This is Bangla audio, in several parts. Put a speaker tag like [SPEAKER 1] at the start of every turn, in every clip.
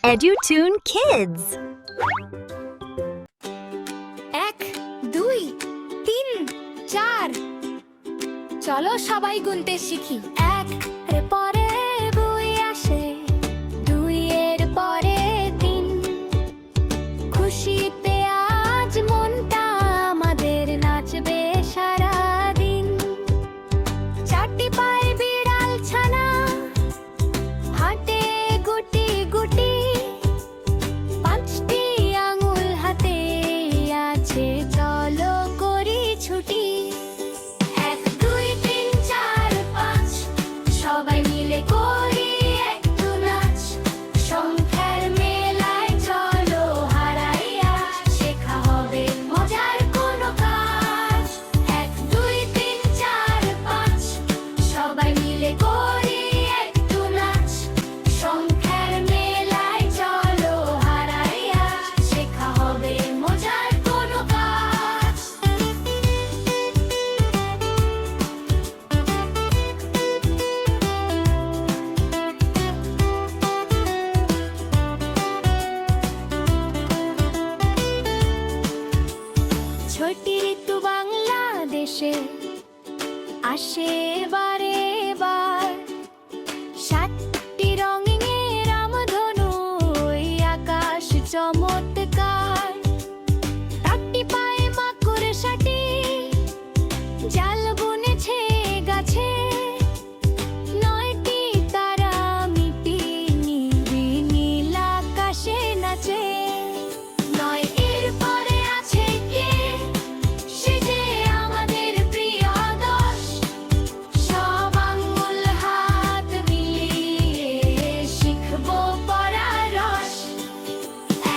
[SPEAKER 1] EduTune Kids.
[SPEAKER 2] 1 2 3 4 চলো সবাই গুনতে শিখি। 1 এর পরে 2 আসে, 2 এর পরে 3। খুশিতে আজ মনটা আমাদের নাচবে সারাদিন। 4টি পায়ে বিড়াল ছানা হাঁটে গুটি গুটি। 5টি আঙুল হাতে আছে, চলো করি ছুটি। 1 2 3 4 5 সবাই মিলে করি একটু নাচ। সংখ্যার মেলায় চলো হারাই আজ, শেখা হবে মজার কোনো কাজ। 1 2 3 4 5 সবাই মিলে করি একটু নাচ। সংখ্যার মেলায় চলো হারাই আজ, শেখা হবে মজার কোনো কাজ। ছোটি ঋতু বাংলাদেশে আসে বারে বার। 7টি রঙিনে রামধনু, ওই আকাশ চমৎকার। 8টি পায়ে মাকড়সাটি জাল বুনেছে গাছে। 9টি তারা মিটি নিবি নীল আকাশে নাচে। 9 এর পরে আছে কে, সে যে আমাদের প্রিয় 10। সব আঙ্গুল হাত মিলিয়ে শিখবো পড়ার রস।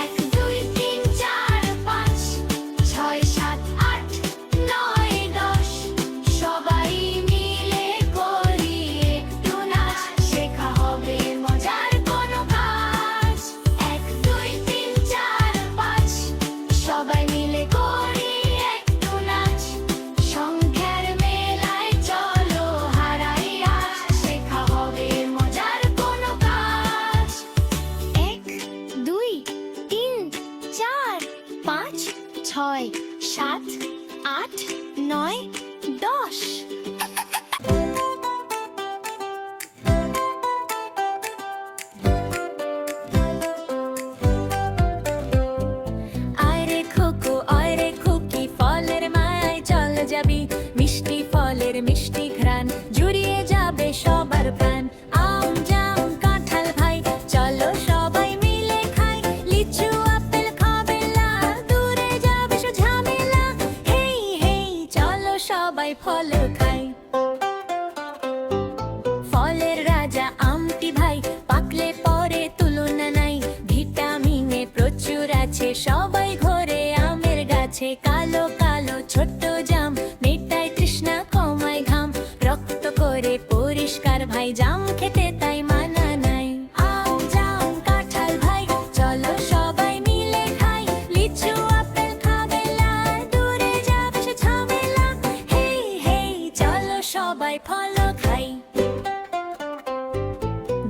[SPEAKER 2] 1 2 3 4 5 6 7 8 9 10 সবাই মিলে করি একটু নাচ, শেখা হবে মজার কোনো কাজ। 1 2 3 4 5 সবাই মিলে করি একটু নাচ। সংখ্যার মেলায় চলো হারাই আজ, শেখা হবে মজার কোনো কাজ। 1 2 3 4 5 6 7 8 9 10 আয়রে খোকো আয়রে খুকি, ফলের মায়ায় চল যাবি। মিষ্টি ফলের মিষ্টি ঘ্রাণ জুড়িয়ে যাবে সবার প্রাণ। আম জাম কাঁঠাল ভাই চলো সবাই মিলে খাই। লিচু আপেল খাবেলা, দূরে যাবে সব ঝামেলা। হেই হেই চলো সবাই ফল খাই। ফলের রাজা আমটি ভাই, পাকলে পরে তুলনা নাই। ভিটামিনে প্রচুর আছে, সবাই ঘরে আমের গাছে। কালো কালো ছোট্ট জাম মেটায় তৃষ্ণা কমায় ঘাম। রক্ত করে পরিষ্কার ভাই, জাম খেতে তাই মানা নাই। আম জাম কাঁঠাল ভাই চলো সবাই মিলে খাই। লিচু আপেল খাবেলা, দূরে যাবে সে ঝামেলা। হেই হেই চলো সবাই ফল খাই।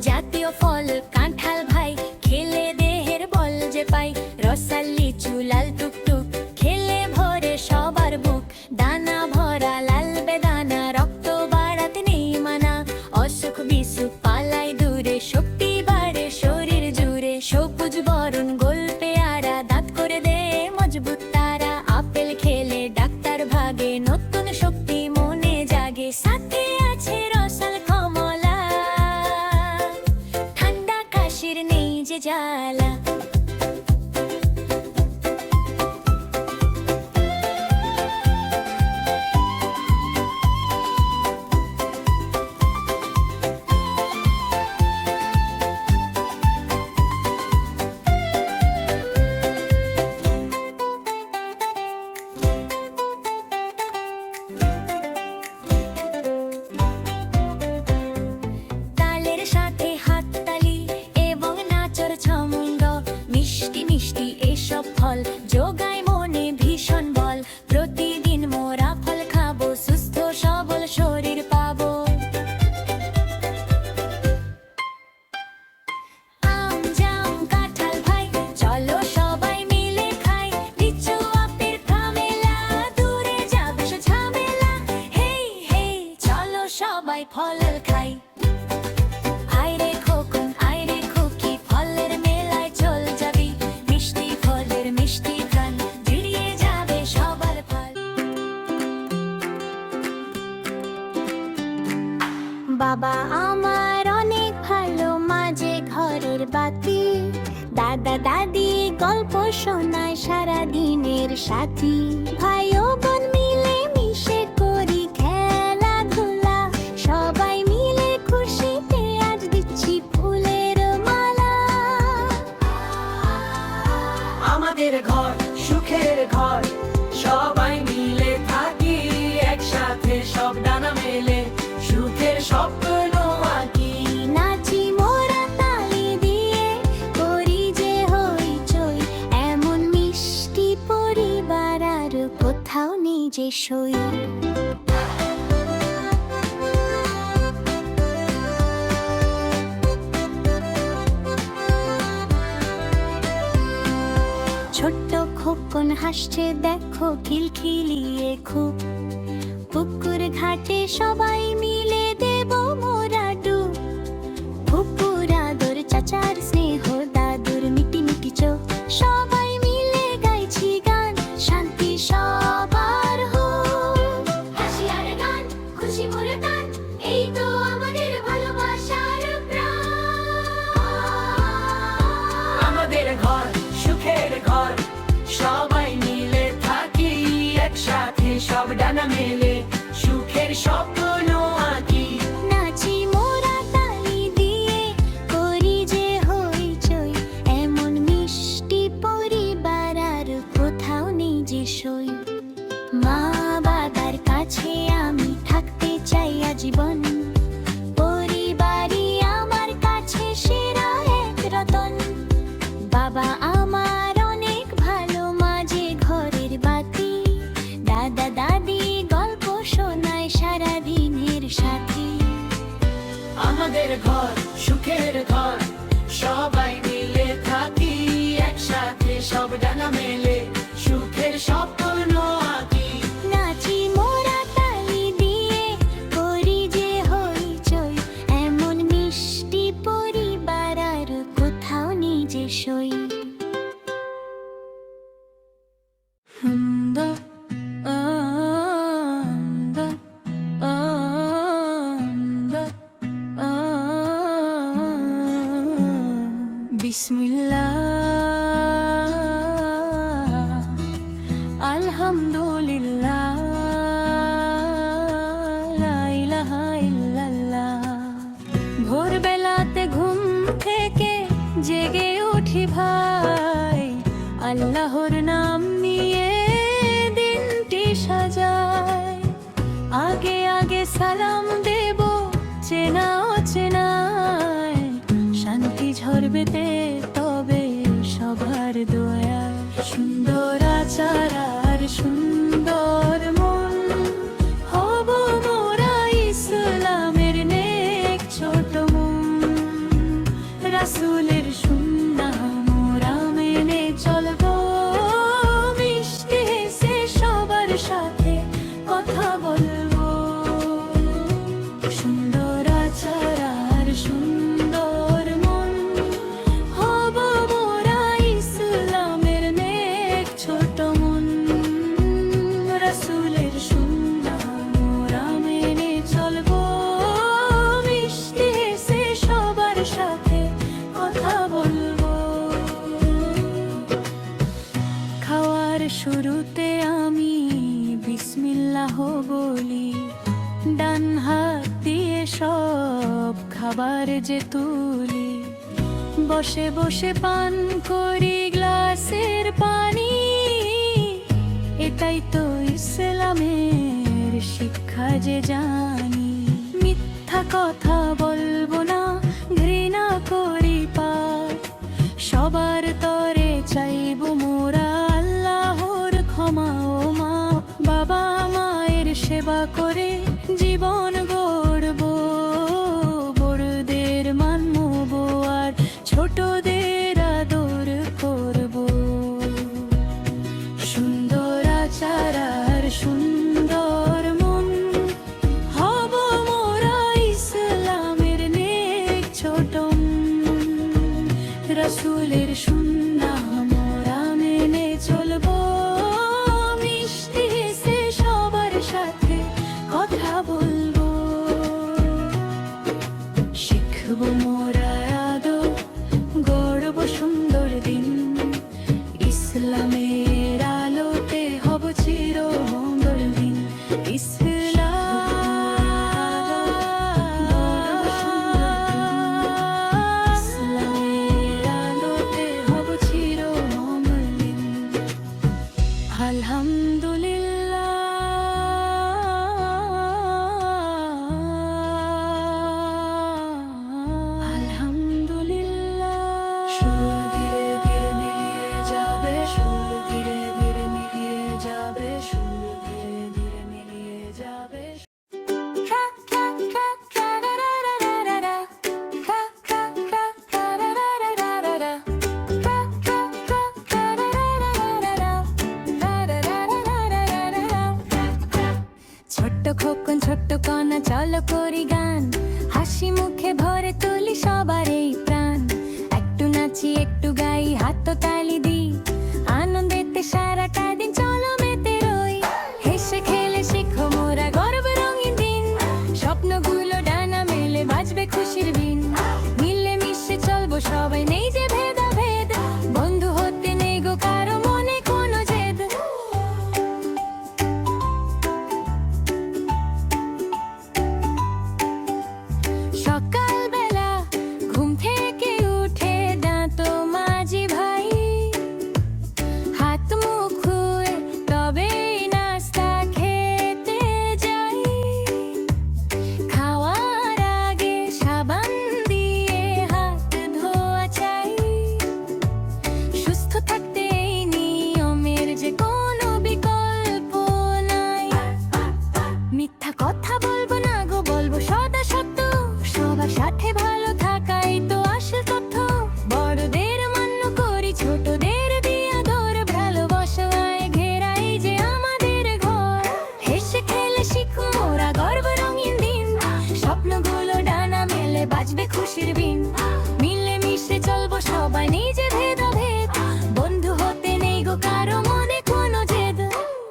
[SPEAKER 2] জাতীয় ফল কাঁঠাল ভাই, খেলে দেহের বল যে পাই। রসাল লিচু লাল টুকটুক, খেলে ভরে সবার বুক। দানা ভরা লাল বেদানা, রক্ত বাড়াতে নেই মানা। অসুখ বিসুখ পালায় দূরে, শক্তি বাড়ে শরীর জুড়ে। সবুজ বরণ গোল পেয়ারা, দাঁত করে দে মজবুত তারা। আপেল খেলে ডাক্তার ভাগে, নতুন শক্তি মনে জাগে। সাথে আছে রসাল কমলা, ঠান্ডা কাশির নেই যে জ্বালা। তালের সাথে হাততালি এবং নাচর ছন্দ। বাতি। দাদা দাদি গল্প শোনায় সারা দিনের সাথী। ভাই ও বোন মিলে মিশে করি খেলাধুলা। সবাই মিলে খুশিতে আজ দিচ্ছি ফুলের মালা।
[SPEAKER 3] আমাদের ঘর সুখের ঘর, সবাই মিলে থাকি একসাথে, সব ডানা মেলে সুখের স্বপ্ন আঁকি।
[SPEAKER 2] নাচি মোরা তালি দিয়ে, করি যে হইচই, এমন মিষ্টি পরিবার আর কোথাও নেই যে সই। ছোট্ট খোকন হাসছে দেখো খিলখিলিয়ে খুব। পুকুর ঘাটে সবাই মিলে দেব মোরা ডুব। ফুপুর আদর, চাচার স্নেহ, দাদুর মিটি মিটি চোখ, সবাই মিলে গাইছি গান, শান্তি সবার হোক। হাসি আর গান, খুশি মোরা টান, এই তো আমাদের ভালোবাসার প্রাণ।
[SPEAKER 3] আমাদের ঘর সুখের ঘর, সবাই মিলে থাকি একসাথে, সব ডানা মেলে সুখের স্বপ্ন আঁকি।
[SPEAKER 2] নাচি মোরা তালি দিয়ে, করি যে হইচই, এমন মিষ্টি পরিবার আর কোথাও নেই যে সই। মা বাবার কাছে আমি থাকতে চাই আজীবন, পরিবারই আমার কাছে সেরা এক রতন। বাবা আমার অনেক ভালো, মাঝে ঘরের বাতি। দাদা দাদি গল্প শোনায় সারা দিনের সাথী।
[SPEAKER 3] আমাদের ঘর সুখের ঘর, সবাই মিলে থাকি একসাথে, সব ডানা মেলে সুখের স্বপ্ন আঁকি।
[SPEAKER 2] নাচি মোরা তালি দিয়ে, করি যে হইচই, এমন মিষ্টি পরিবার আর কোথাও নেই যে সই।
[SPEAKER 3] বিসমিল্লাহ, আলহামদুলিল্লাহ, লা ইলাহা ইল্লাল্লাহ। ভোরবেলাতে ঘুম থেকে জেগে উঠি ভাই, আল্লাহর নাম নিয়ে দিনটি সাজাই। আগে আগে সালাম দেব চেনা অচেনায়, শান্তি ঝরবেতে তবে সবার দয়ায়। সুন্দর আচার আর সুন্দর মন, হব মোরা ইসলামের নেক ছোট মন। রাসূলের সুন্নাহ মোরা মেনে চলবো, মিষ্টি হেসে সবার সাথে কথা বলবো। সুন্দর আচার আর সুন্দর মন, হব মোরা ইসলামের নেক ছোট মন। রাসূলের সুন্নাহ মোরা মেনে চলবো, মিষ্টি হেসে সবার সাথে কথা বলবো। খাওয়ার শুরুতে আমি বিসমিল্লাহ বলি, ডান হাত দিয়ে সব খাবার যে তুলি। বসে বসে পান করি গ্লাসের পানি, এটাই তো ইসলামের শিক্ষা যে জানি। মিথ্যা কথা বলবো না, ঘৃণা করি পাপ, সবার তরে চাইবো মোরা আল্লাহর ক্ষমা ও মা। বাবা মায়ের সেবা করে জীবন গড়বো, বড়দের মানবো আর ছোটদের আদর করবো। সুন্দর আচার আর সুন্দর মন, হব মোরা ইসলামের নেক ছোট মন। রাসূলের সুন্নাহ মোরা মেনে চলবো, মিষ্টি হেসে সবার সাথে কথা বলবো। শিখবো মোরা আদব,
[SPEAKER 2] চলো করি গান, হাসি মুখে ভরে তুলি সবার এই প্রাণ। একটু নাচি একটু গাই, হাত তালি দিই, আনন্দেতে সারাটা দিন চলো মেতে রই। হেসে খেলে শিখো মোরা গর্ব রঙিন দিন, স্বপ্নগুলো ডানা মেলে বাজবে খুশির বিন। মিলে মিশে চলবো সবাই, নেই যে ভেদাভেদ, বন্ধু হতে নেই গো কারো মনে কোনো জেদ। সকালবেলা ঘুম থেকে উঠে দাঁত মাজি ভাই, হাত মুখ ধুয়ে তবেই নাস্তা খেতে যাই। খাওয়ার আগে সাবান দিয়ে হাত ধোয়া চাই, সুস্থ থাকতে এই নিয়মের যে কোনো বিকল্প নাই। মিথ্যা কথা বলবো না গো, বলবো সদা সত্য, সবার সাথে ভালো থাকাই তো আসল তথ্য। বড়দের মান্য করি, ছোটদের দিয়ে আদর, ভালোবাসায় ঘেরাই যে আমাদের ঘর। হেসে খেলে শিখো মোরা গর্ব রঙিন দিন, স্বপ্নগুলো ডানা মেলে বাজবে খুশির বিন। মিলে মিশে চলবো সবাই, নিজে ভেদাভেদ, বন্ধু হতে নেই গো কারো মনে কোনো জেদ।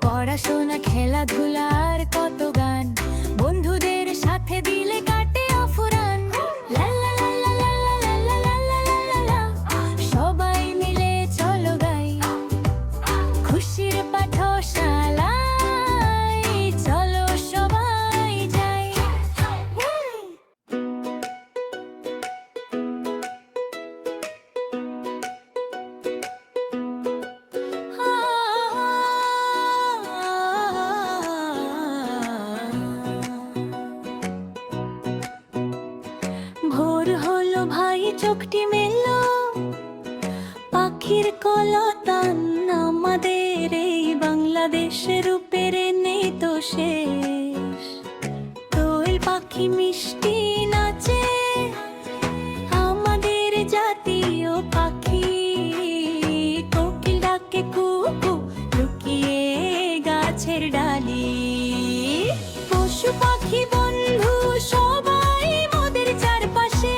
[SPEAKER 2] পড়াশোনা খেলাধুলা আর কত গান, বন্ধুদের সাথে দিলে কাটে অফুরান। লা লা লা লা লা লা লা লা লা লা লা লা, সবাই মিলে চলো গাই, খুশির পাঠশালায় চলো সবাই যাই। ভোর হলো ভাই চোখটি মেলো, পাখির কলতান আমাদের এই বাংলাদেশের রূপের নেই তো শেষ। কোয়েল পাখি মিষ্টি নাচে, আমাদের জাতীয় পাখি। কোকিল ডাকে কুকু, লুকিয়ে গাছের ডালি। পশু পাখি বন্ধু সবাই মোদের চারপাশে,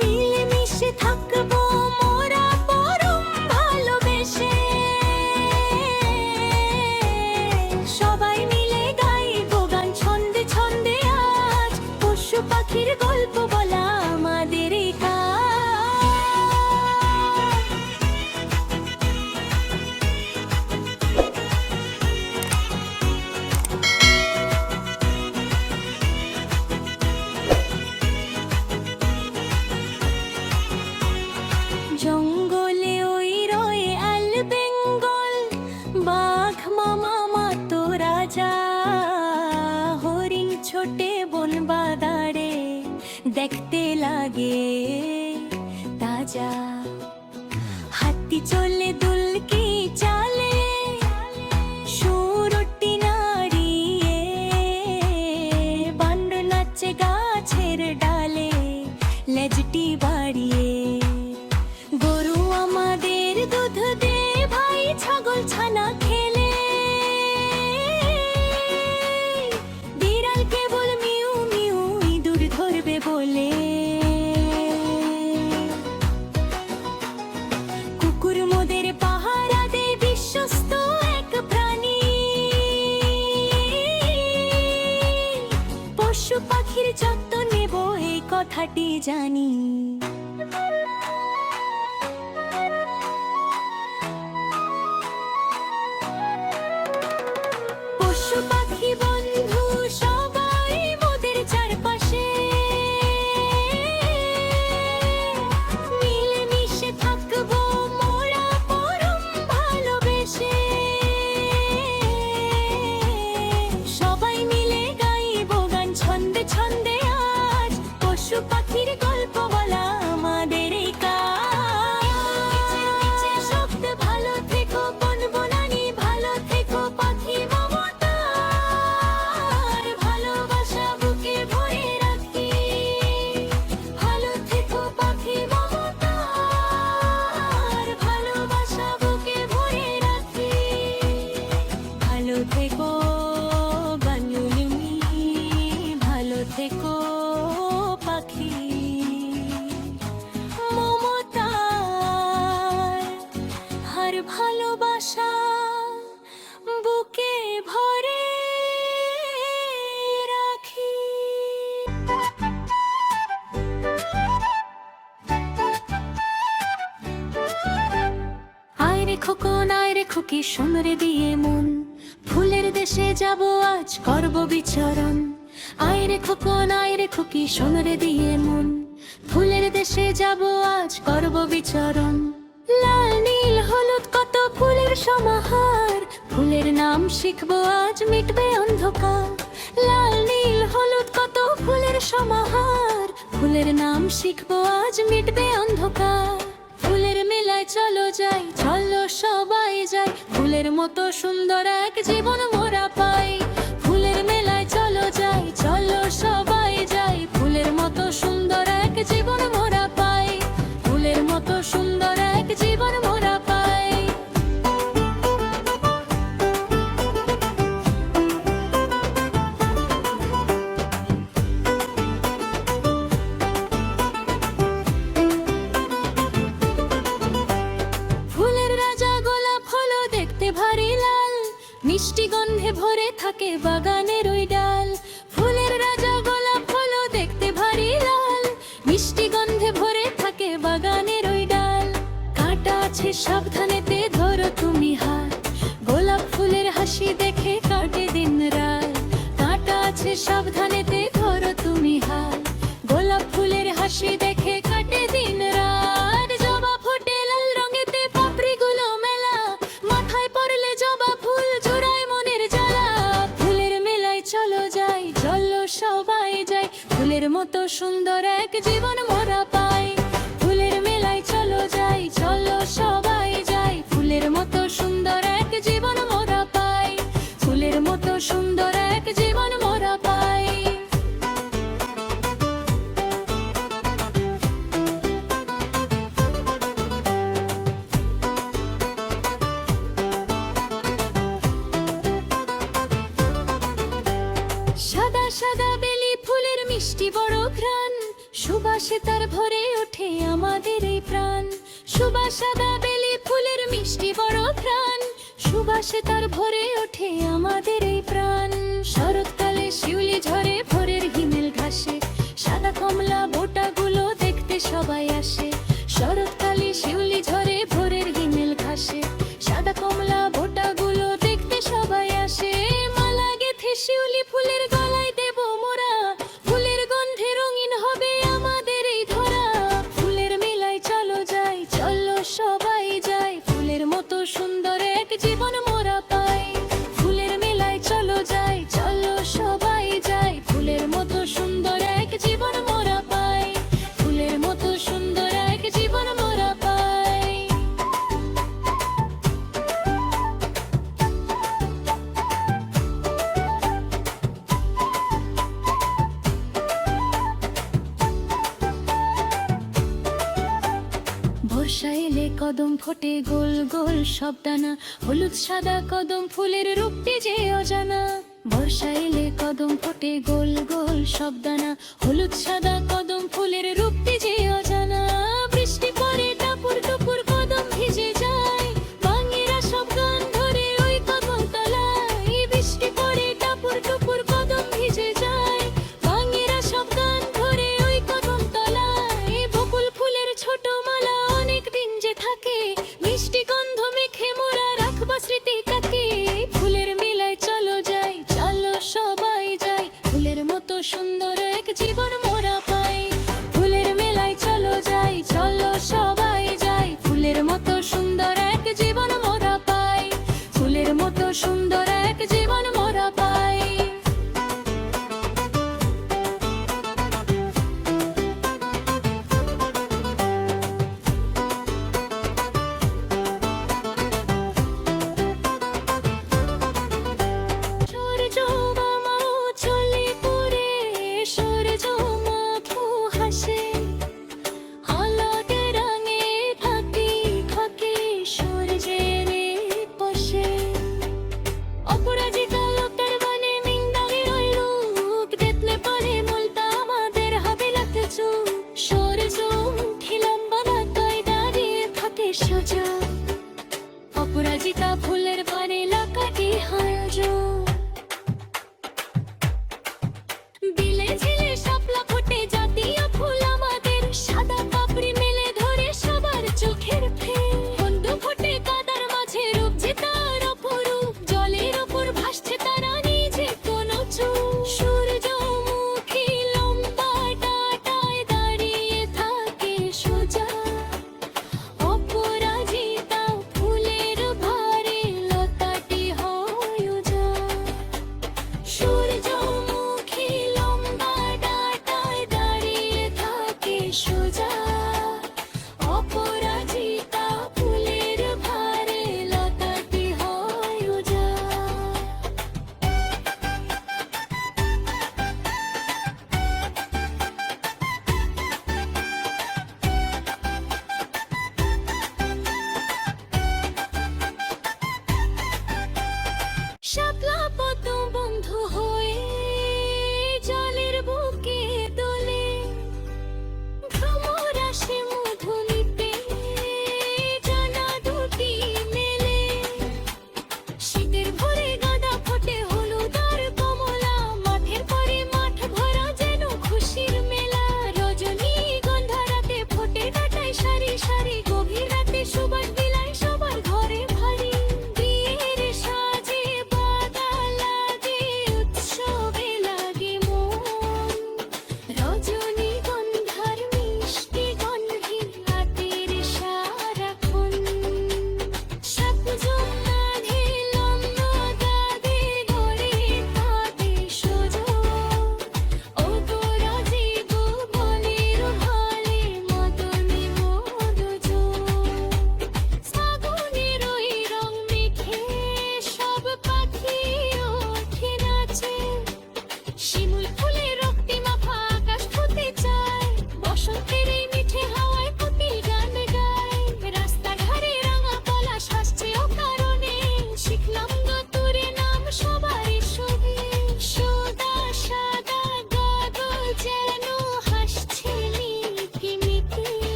[SPEAKER 2] মিলে মিশে থাকবো মোরা পরম ভালোবেসে। সবাই মিলে গাইবো গান ছন্দে ছন্দে আজ, পশু পাখির গল্প বলা আমাদেরই কাজ। জঙ্গলে ওই রয়ে আল বেঙ্গল, বাঘ মামা মাতো রাজা। হরিণ ছোটে বন বাদারে, দেখতে লাগে তাজা। হাতি চলে দুলকি চালে, সুরটি নাড়িয়ে। বানর নাচে গাছের ডালে, লেজটি বাড়িয়ে। গরু আমাদের দুধ দে ভাই, ছাগল ছানা খেলে। বিড়াল কেবল মিউ মিউ, ইঁদুর ধরবে বলে। কুকুর মোদের পাহারা দে, বিশ্বস্ত এক প্রাণী। পশু পাখির যত্ন নেব এই কথাটি জানি। পশু পাখি বন্ধু সবাই মোদের চারপাশে, মিলে মিশে থাকবো মোরা পরম ভালোবেসে। সবাই মিলে গাইবো গান ছন্দে ছন্দে আজ, পশু পাখির গল্প বলা আমাদের এই ভালোবাসা বুকে ভরে রাখি। আয় রে খোকন আয় রে খুকি সোনরে দিয়ে মন, ফুলের দেশে যাব আজ করব বিচরণ। আয় রে খোকন আয় রে খুকি সোনরে দিয়ে মন, ফুলের দেশে যাব আজ করব বিচরণ। লাল নীল হলুদ কত ফুলের সমাহার, ফুলের নাম শিখবো আজ মিটবে অন্ধকার। লাল নীল হলুদ কত ফুলের সমাহার, ফুলের নাম শিখবো আজ মিটবে অন্ধকার। ফুলের মেলায় চলো যাই, চলো সবাই যাই, ফুলের মতো সুন্দর এক জীবন মোরা পাই। ফুলের মেলায় চলো যাই, চলো সবাই যাই, ফুলের মতো সুন্দর এক জীবন মোরা পাই। ফুলের মতো সুন্দর এক জীবন মোরা পাই। ফুলের রাজা গোলাপ হলো দেখতে ভারী লাল, মিষ্টি গন্ধে ভরে থাকে বাগানের ওই ডাল। ফুলের রাজা গোলাপ হলো দেখতে ভারী লাল, মিষ্টি গন্ধে ভরে থাকে বাগানের ওই ডাল। কাঁটা আছে সাবধানেতে ধরো তুমি হাত, গোলাপ ফুলের হাসি দেখে কাটে দিন রাত। কাঁটা আছে সাবধানেতে ধরো তুমি হাত, গোলাপ ফুলের হাসি দেখে কাটে দিন রাত। জবা ফোটে লাল রঙেতে পাপড়িগুলো মেলা, মাথায় পড়লে জবা ফুল জোড়ায় মনের জ্বালা। ফুলের মেলায় চলো যাই, চলো সবাই যাই, ফুলের মতো সুন্দর এক জীবন মোরা পাই। ফুলের মেলায় চলো যাই, চলো সবাই যাই, ফুলের মতো সুন্দর এক জীবন মোরা পাই। ফুলের মতো সুন্দর এক জীবন মোরা পাই। সাদা সাদা বেলি ফুলের মিষ্টি বড় ঘ্রাণ, সুবাসে তার ভরে ওঠে আমাদের এই প্রাণ। সুবাস সাদা বেলি ফুলের মিষ্টি বড় ঘ্রাণ, সুবাসে তার ভরে ওঠে আমাদের এই প্রাণ। শরৎকালে শিউলি ঝরে ভোরের হিমেল ঘাসে, সাদা কমলা বোটাগুলো দেখতে সবাই আসে। শরৎকালে শিউলি ঝরে ভোরের হিমেল ঘাসে, সাদা কমলা বোটাগুলো দেখতে সবাই আসে। মালা গেথে শিউলি ফুলের গলায় দেব মোরা, ফুলের গন্ধে রঙিন হবে আমাদের এই ধরা। ফুলের মেলায় চলো যাই, চলো সবাই যাই, ফুলের মতো সুন্দর এক জীবন মোরা পাই। ফুলের মেলায় চলো যাই, চলো সবাই যাই, ফুলের মতো সুন্দর এক জীবন মোরা পাই। ফুলের মতো সুন্দর এক জীবন মোরা পাই। বর্ষা এলে কদম ফোটে গোল গোল সব দানা, হলুদ সাদা কদম ফুলের রূপটি যে অজানা। বর্ষা এলে কদম ফোটে গোল গোল সব দানা, হলুদ সাদা কদম ফুলের রূপটি যে অজানা। বৃষ্টি পড়ে টাপুর টুপুর কদম ভিজে যায়, বাঙেরা সব গান ধরে ওই কদম তলায়। বৃষ্টি পড়ে টাপুর টুপুর কদম ভিজে যায়, বাঙেরা সব গান ধরে ওই কদম তলায়। বকুল ফুলের ছোট মালা অনেক দিন যে থাকে, মিষ্টি গন্ধ মেখে মোরা রাখবা স্মৃতিটাকে। ফুলের মেলায় চলো যাই, চলো সবাই যাই, ফুলের মতো সুন্দর এক জীবন মোরা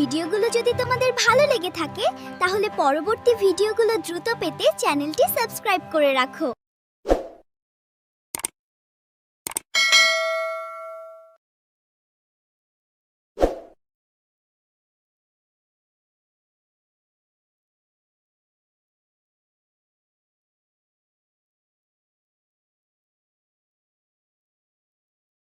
[SPEAKER 4] ভিডিওগুলো যদি তোমাদের ভালো লেগে থাকে তাহলে পরবর্তী ভিডিওগুলো দ্রুত পেতে চ্যানেলটি সাবস্ক্রাইব করে রাখো।